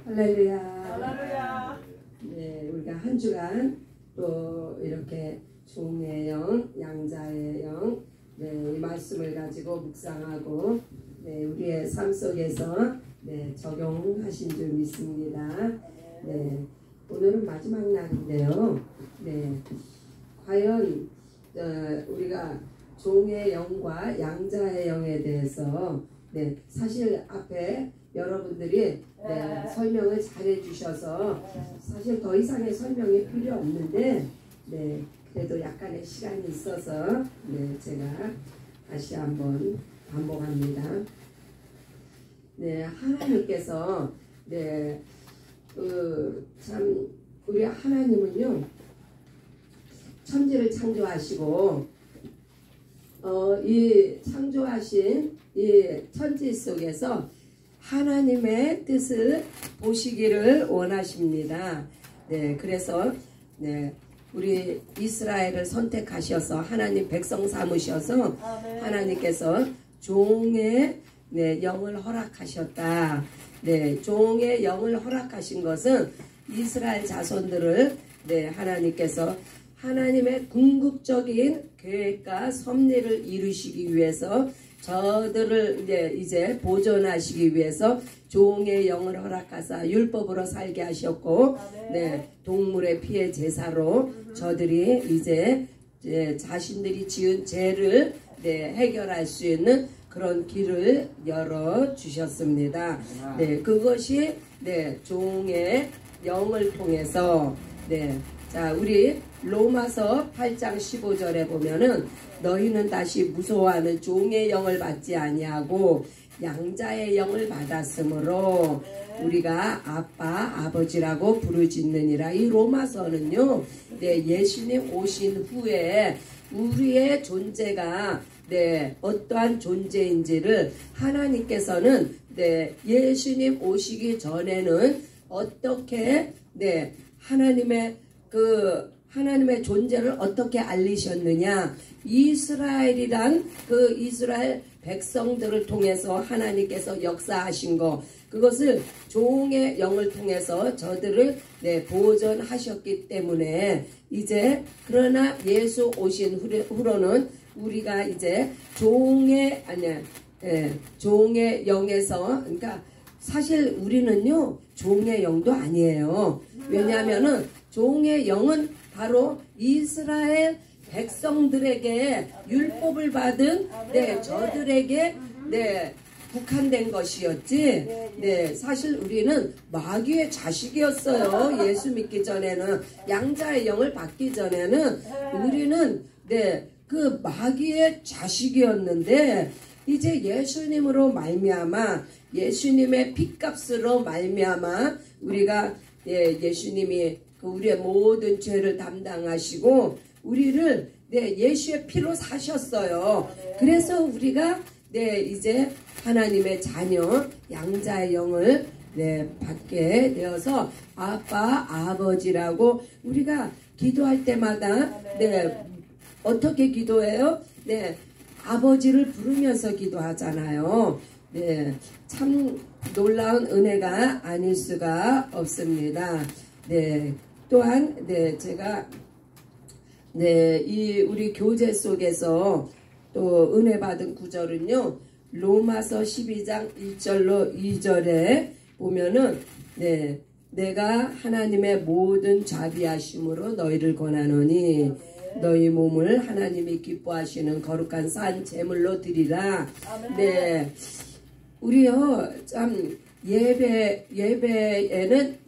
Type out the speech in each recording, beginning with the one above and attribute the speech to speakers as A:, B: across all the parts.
A: 할렐루야.
B: 할렐루야.
A: 네, 우리가 한 주간 또 이렇게 종의 영, 양자의 영, 네, 이 말씀을 가지고 묵상하고 네, 우리의 삶 속에서 네, 적용하신 줄 믿습니다. 네, 오늘은 마지막 날인데요. 네, 과연 우리가 종의 영과 양자의 영에 대해서 네, 사실 앞에 여러분들이 네, 설명을 잘 해주셔서 사실 더 이상의 설명이 필요 없는데 네, 그래도 약간의 시간이 있어서 네, 제가 다시 한번 반복합니다. 네, 하나님께서 네, 참 우리 하나님은요 천지를 창조하시고 이 창조하신 이 천지 속에서 하나님의 뜻을 보시기를 원하십니다. 네, 그래서 네, 우리 이스라엘을 선택하셔서 하나님 백성 삼으셔서 하나님께서 종의 네, 영을 허락하셨다. 네, 종의 영을 허락하신 것은 이스라엘 자손들을 네, 하나님께서 하나님의 궁극적인 계획과 섭리를 이루시기 위해서 저들을 이제 보존하시기 위해서 종의 영을 허락하사 율법으로 살게 하셨고 네, 동물의 피의 제사로 저들이 이제 자신들이 지은 죄를 네, 해결할 수 있는 그런 길을 열어 주셨습니다. 네, 그것이 네, 종의 영을 통해서 네, 자, 우리 로마서 8장 15절에 보면은 너희는 다시 무서워하는 종의 영을 받지 아니하고 양자의 영을 받았으므로 우리가 아빠 아버지라고 부르짖느니라. 이 로마서는요 네, 예수님 오신 후에 우리의 존재가 네, 어떠한 존재인지를 하나님께서는 네, 예수님 오시기 전에는 어떻게 네, 하나님의 존재를 어떻게 알리셨느냐. 이스라엘이란 그 이스라엘 백성들을 통해서 하나님께서 역사하신 거, 그것을 종의 영을 통해서 저들을 네, 보존하셨기 때문에 이제 그러나 예수 오신 후로는 우리가 이제 종의 영에서, 그러니까 사실 우리는요 종의 영도 아니에요. 왜냐하면은 종의 영은 바로 이스라엘 백성들에게 율법을 받은 네, 저들에게 네, 국한된 것이었지. 네, 사실 우리는 마귀의 자식이었어요. 예수 믿기 전에는, 양자의 영을 받기 전에는 우리는 네, 그 마귀의 자식이었는데 이제 예수님으로 말미암아 예수님의 핏값으로 말미암아 우리가 예수님이 우리의 모든 죄를 담당하시고 우리를 네, 예수의 피로 사셨어요. 그래서 우리가 네, 이제 하나님의 자녀 양자의 영을 네, 받게 되어서 아빠 아버지라고 우리가 기도할 때마다 네, 어떻게 기도해요? 네, 아버지를 부르면서 기도하잖아요. 네, 참 놀라운 은혜가 아닐 수가 없습니다. 네, 또한 네, 제가 네, 이 우리 교재 속에서 또 은혜 받은 구절은요. 로마서 12장 1절로 2절에 보면은 네, 내가 하나님의 모든 자비하심으로 너희를 권하노니 너희 몸을 하나님이 기뻐하시는 거룩한 산 제물로 드리라. 네, 우리요 참 예배에는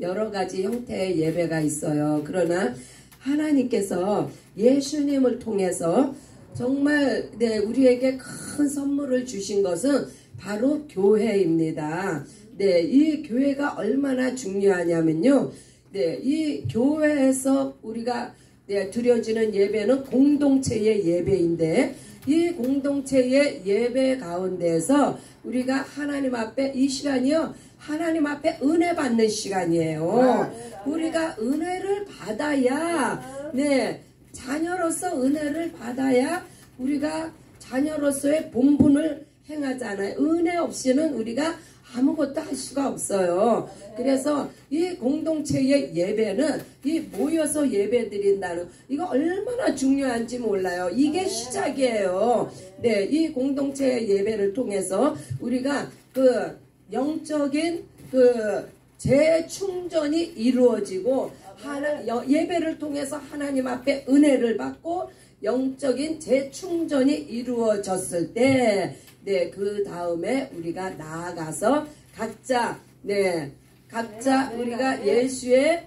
A: 여러 가지 형태의 예배가 있어요. 그러나 하나님께서 예수님을 통해서 정말 네, 우리에게 큰 선물을 주신 것은 바로 교회입니다. 네, 이 교회가 얼마나 중요하냐면요. 네, 이 교회에서 우리가 네, 드려지는 예배는 공동체의 예배인데 이 공동체의 예배 가운데서 우리가 하나님 앞에 이 시간이요. 하나님 앞에 은혜 받는 시간이에요. 우리가 은혜를 받아야 네, 자녀로서 은혜를 받아야 우리가 자녀로서의 본분을 행하잖아요. 은혜 없이는 우리가 아무것도 할 수가 없어요. 그래서 이 공동체의 예배는 이 모여서 예배 드린다는 이거 얼마나 중요한지 몰라요. 이게 시작이에요. 네, 이 공동체의 예배를 통해서 우리가 그 영적인 그 재충전이 이루어지고 예배를 통해서 하나님 앞에 은혜를 받고 영적인 재충전이 이루어졌을 때 네, 그 다음에 우리가 나아가서 각자 우리가 예수의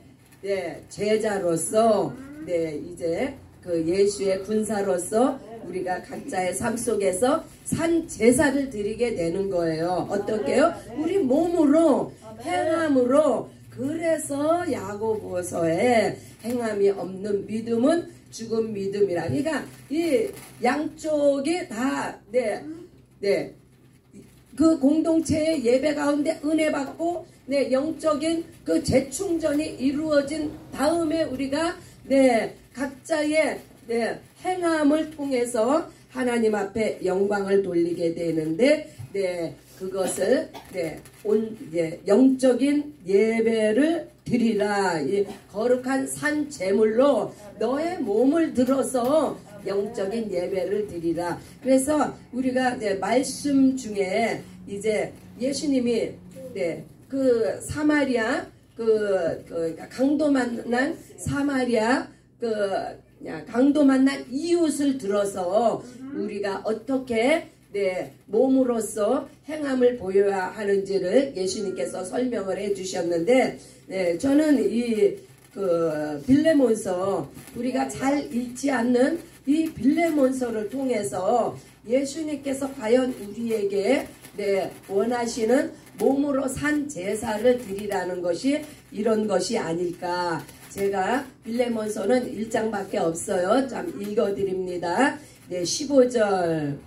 A: 제자로서 이제 그 예수의 군사로서 우리가 각자의 삶 속에서 산 제사를 드리게 되는 거예요. 어떻게요? 우리 몸으로 행함으로. 그래서 야고보서에 행함이 없는 믿음은 죽은 믿음이라. 그러니까 이 양쪽이 다 그 공동체의 예배 가운데 은혜 받고 영적인 그 재충전이 이루어진 다음에 우리가 각자의 행함을 통해서 하나님 앞에 영광을 돌리게 되는데 그것을 영적인 예배를 드리라. 이 거룩한 산 제물로 너의 몸을 들어서 영적인 예배를 드리라. 그래서 우리가 말씀 중에 이제 예수님이 그 사마리아 강도 만난 사마리아 강도 만난 이웃을 들어서 우리가 어떻게 몸으로서 행함을 보여야 하는지를 예수님께서 설명을 해주셨는데 저는 이 빌레몬서 우리가 잘 읽지 않는 이 빌레몬서를 통해서 예수님께서 과연 우리에게 원하시는 몸으로 산 제사를 드리라는 것이 이런 것이 아닐까. 제가 빌레몬서는 1장밖에 없어요. 좀 읽어드립니다. 15절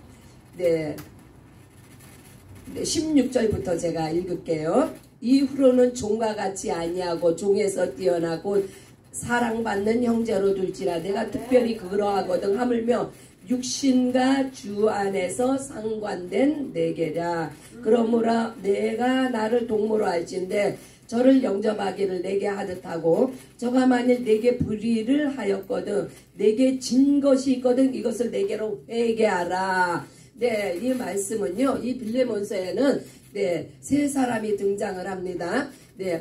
A: 16절부터 제가 읽을게요. 이후로는 종과 같이 아니하고 종에서 뛰어나고 사랑받는 형제로 둘지라. 내가 특별히 그러하거든. 하물며 육신과 주 안에서 상관된 내게라. 그러므로 내가 나를 동무로 할진대 저를 영접하기를 내게 하듯하고 저가 만일 내게 불의를 하였거든 내게 진 것이 있거든 이것을 내게로 회개하라. 이 말씀은요, 이 빌레몬서에는 세 사람이 등장을 합니다.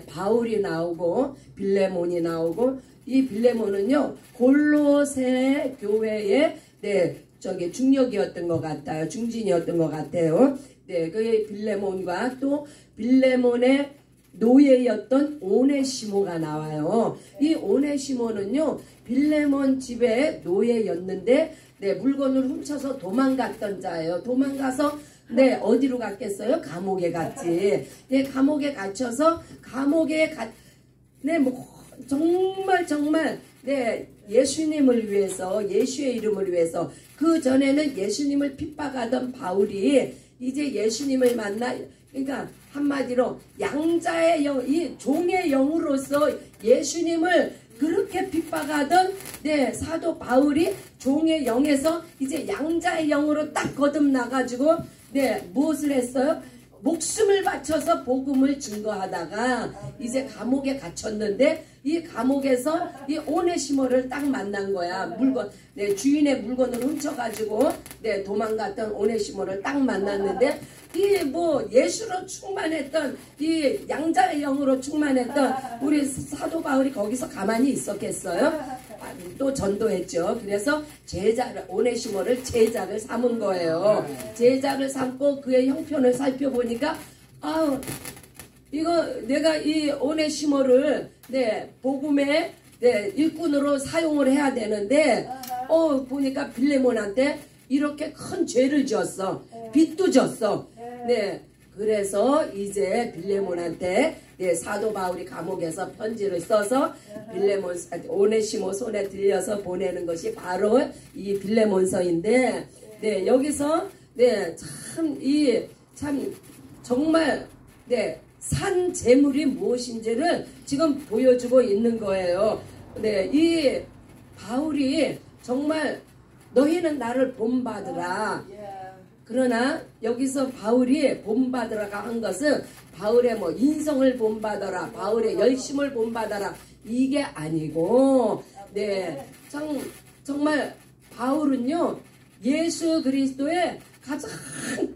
A: 바울이 나오고 빌레몬이 나오고, 이 빌레몬은요 골로새 교회의 중력이었던 것 같아요. 중진이었던 것 같아요. 그 빌레몬과 또 빌레몬의 노예였던 오네시모가 나와요. 이 오네시모는요 빌레몬 집의 노예였는데 물건을 훔쳐서 도망갔던 자예요. 도망가서 어디로 갔겠어요? 감옥에 갔지. 감옥에 갇혀서 정말 예수님을 위해서, 예수의 이름을 위해서, 그 전에는 예수님을 핍박하던 바울이 이제 예수님을 만나, 그러니까 한마디로 양자의 영, 이 종의 영으로서 예수님을 그렇게 핍박하던 사도 바울이 종의 영에서 이제 양자의 영으로 딱 거듭나가지고 무엇을 했어요? 목숨을 바쳐서 복음을 증거하다가 이제 감옥에 gat혔는데 이 감옥에서 이 오네시모를 딱 만난 거야. 주인의 물건을 훔쳐가지고 도망갔던 오네시모를 딱 만났는데 예수로 충만했던 이 양자의 영으로 충만했던 우리 사도 바울이 거기서 가만히 있었겠어요? 또 전도했죠. 그래서 오네시모를 제자를 삼은 거예요. 제자를 삼고 그의 형편을 살펴보니까 이거 내가 이 오네시모를 복음의 일꾼으로 사용을 해야 되는데 보니까 빌레몬한테 이렇게 큰 죄를 지었어. 빚도 졌어. 그래서 이제 빌레몬한테 사도 바울이 감옥에서 편지를 써서 오네시모 손에 들려서 보내는 것이 바로 이 빌레몬서인데 여기서 정말 산 제물이 무엇인지를 지금 보여주고 있는 거예요. 이 바울이 정말 너희는 나를 본받으라. 그러나 여기서 바울이 본받으라고 한 것은 바울의 뭐 인성을 본받아라, 바울의 열심을 본받아라, 이게 아니고, 네, 정말 바울은요 예수 그리스도의 가장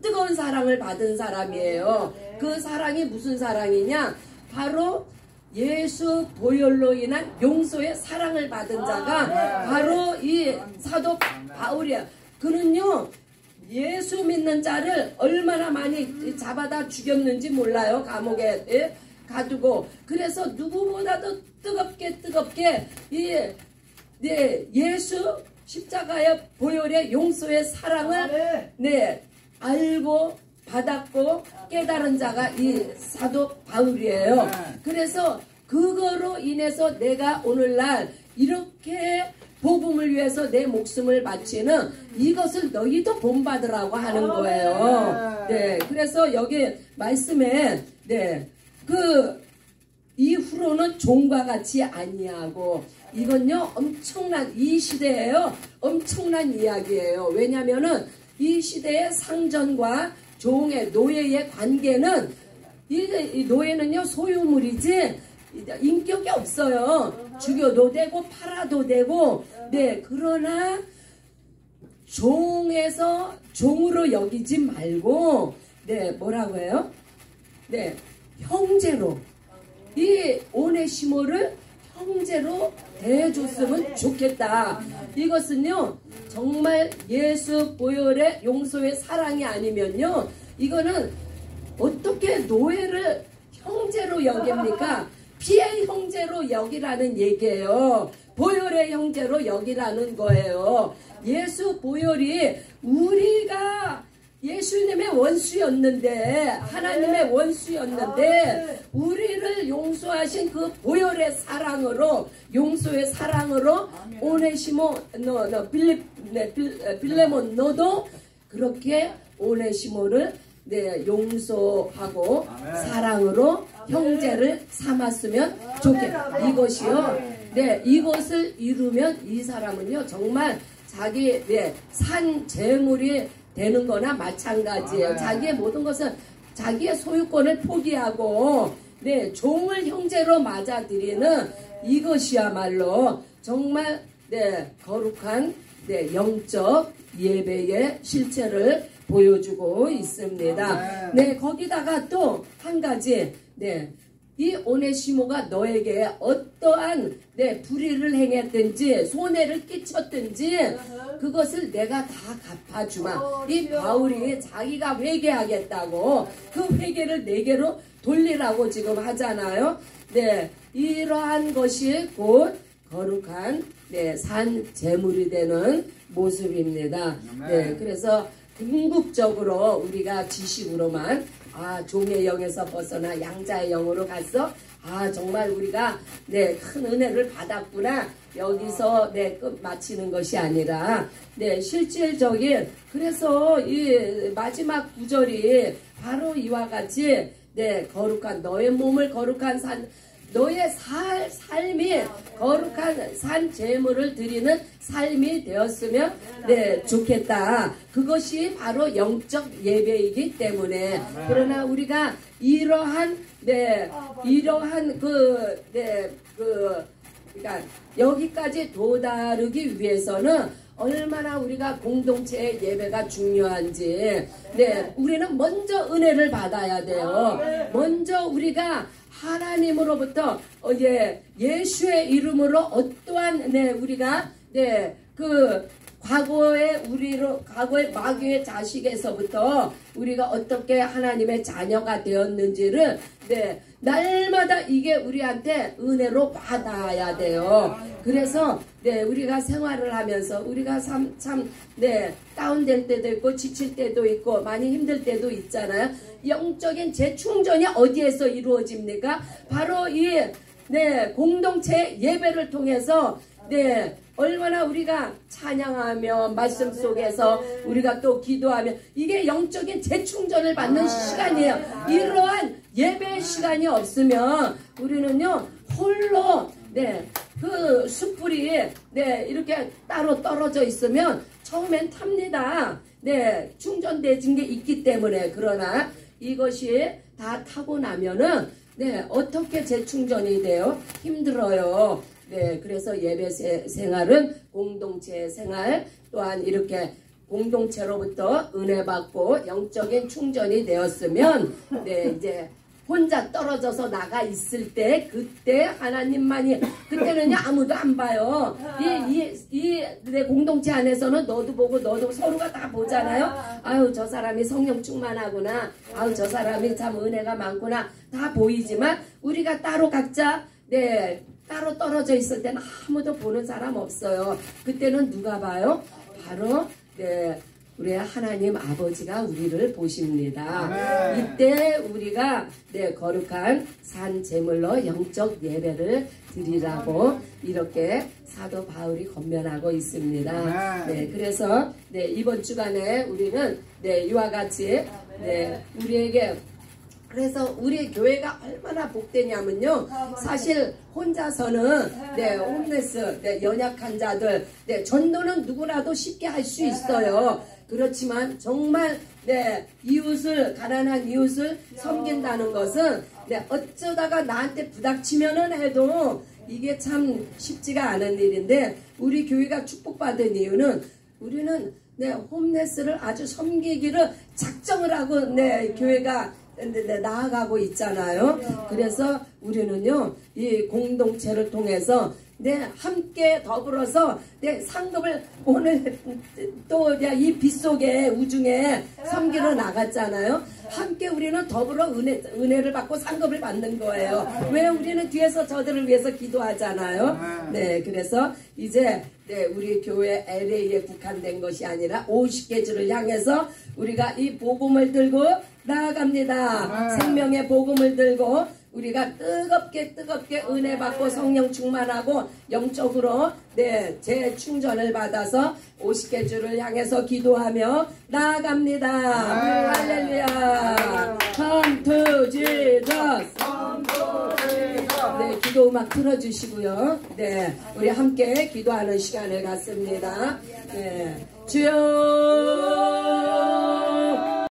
A: 뜨거운 사랑을 받은 사람이에요. 그 사랑이 무슨 사랑이냐? 바로 예수 보혈로 인한 용서의 사랑을 받은 자가 바로 이 사도 바울이야. 그는요 예수 믿는 자를 얼마나 많이 잡아다 죽였는지 몰라요. 감옥에 가두고. 그래서 누구보다도 뜨겁게 예수 십자가의 보혈의 용서의 사랑을 알고 받았고 깨달은 자가 이 사도 바울이에요. 그래서 그거로 인해서 내가 오늘날 이렇게 복음을 위해서 내 목숨을 바치는 이것을 너희도 본받으라고 하는 거예요. 네, 그래서 여기 말씀에 그 이후로는 종과 같이 아니하고, 이건요 엄청난 이 시대에요 엄청난 이야기예요. 왜냐면은 이 시대의 상전과 종의 노예의 관계는 이 노예는요 소유물이지 인격이 없어요. 죽여도 되고 팔아도 되고. 네, 그러나 종에서 종으로 여기지 말고 뭐라고 해요? 형제로, 이 오네시모를 형제로 대해줬으면 좋겠다. 이것은요 정말 예수 보혈의 용서의 사랑이 아니면요 이거는 어떻게 노예를 형제로 여깁니까? 피의 형제로 여기라는 얘기예요. 보혈의 형제로 여기라는 거예요. 예수 보혈이 우리가 예수님의 원수였는데, 하나님의 원수였는데 우리를 용서하신 그 보혈의 사랑으로, 용서의 사랑으로 오네시모 빌레몬 너도 그렇게 오네시모를 용서하고 사랑으로 형제를 삼았으면 좋겠다. 이것이요. 이것을 이루면 이 사람은요 정말 자기 산 재물이 되는 거나 마찬가지예요. 자기의 모든 것은 자기의 소유권을 포기하고 종을 형제로 맞아들이는 이것이야말로 정말 거룩한 영적 예배의 실체를 보여주고 있습니다. 거기다가 또 한 가지, 이 오네시모가 너에게 어떠한 불의를 행했든지 손해를 끼쳤든지 그것을 내가 다 갚아주마. 이 바울이 자기가 회개하겠다고 그 회개를 내게로 돌리라고 지금 하잖아요. 이러한 것이 곧 거룩한 산 제물이 되는 모습입니다. 그래서 궁극적으로 우리가 지식으로만 종의 영에서 벗어나 양자의 영으로 갔어. 정말 우리가 큰 은혜를 받았구나. 여기서 끝 마치는 것이 아니라 실질적인, 그래서 이 마지막 구절이 바로 이와 같이 거룩한 너의 몸을 거룩한 산, 너의 삶이 거룩한 산 제물을 드리는 삶이 되었으면 좋겠다. 그것이 바로 영적 예배이기 때문에. 그러나 우리가 이러한 그러니까 여기까지 도다르기 위해서는 얼마나 우리가 공동체의 예배가 중요한지. 우리는 먼저 은혜를 받아야 돼요. 먼저 우리가 하나님으로부터 예수의 이름으로 어떠한 우리가 그 과거의 마귀의 자식에서부터 우리가 어떻게 하나님의 자녀가 되었는지를 날마다 이게 우리한테 은혜로 받아야 돼요. 그래서 우리가 생활을 하면서 우리가 참 다운될 때도 있고 지칠 때도 있고 많이 힘들 때도 있잖아요. 영적인 재충전이 어디에서 이루어집니까? 바로 이 공동체 예배를 통해서 얼마나 우리가 찬양하며 말씀 속에서 우리가 또 기도하며 이게 영적인 재충전을 받는 시간이에요. 이러한 예배 시간이 없으면 우리는요 홀로 그 숯불이 이렇게 따로 떨어져 있으면 처음엔 탑니다. 네, 충전되진 게 있기 때문에. 그러나 이것이 다 타고 나면은 네, 어떻게 재충전이 돼요? 힘들어요. 네, 그래서 예배 생활은 공동체 생활, 또한 이렇게 공동체로부터 은혜 받고 영적인 충전이 되었으면 네, 이제 혼자 떨어져서 나가 있을 때 그때 하나님만이, 그때는요 아무도 안 봐요. 내 공동체 안에서는 너도 보고 너도 서로가 다 보잖아요. 아유, 저 사람이 성령 충만하구나, 아유, 저 사람이 참 은혜가 많구나, 다 보이지만 우리가 따로 각자 네, 따로 떨어져 있을 때는 아무도 보는 사람 없어요. 그때는 누가 봐요? 바로 네, 우리 하나님 아버지가 우리를 보십니다. 이때 우리가 네, 거룩한 산 제물로 영적 예배를 드리라고 이렇게 사도 바울이 권면하고 있습니다. 네, 그래서 네, 이번 주간에 우리는 네, 이와 같이 네, 우리에게, 그래서 우리 교회가 얼마나 복되냐면요, 사실 혼자서는 네, 홈레스, 네, 연약한 자들, 네, 전도는 누구라도 쉽게 할 수 있어요. 그렇지만 정말 네, 이웃을, 가난한 이웃을 섬긴다는 것은 네, 어쩌다가 나한테 부닥치면은 해도 이게 참 쉽지가 않은 일인데, 우리 교회가 축복받은 이유는 우리는 네, 홈레스를 아주 섬기기를 작정을 하고 네, 교회가 나아가고 있잖아요. 그래서 우리는요, 이 공동체를 통해서 네, 함께 더불어서 네, 상급을 오늘 또 이 빗속에 우중에 섬기러 나갔잖아요. 함께 우리는 더불어 은혜를 받고 상급을 받는 거예요. 왜? 우리는 뒤에서 저들을 위해서 기도하잖아요. 네, 그래서 이제 네, 우리 교회 LA에 국한된 것이 아니라 50개 주를 향해서 우리가 이 복음을 들고 나아갑니다. 생명의 복음을 들고 우리가 뜨겁게 은혜 받고 성령 충만하고 영적으로 네, 재충전을 받아서 50개 주를 향해서 기도하며 나아갑니다. 할렐루야. Come to Jesus. 네, 기도 음악 틀어주시고요. 네, 우리 함께 기도하는 시간을 갖습니다. 네, 주여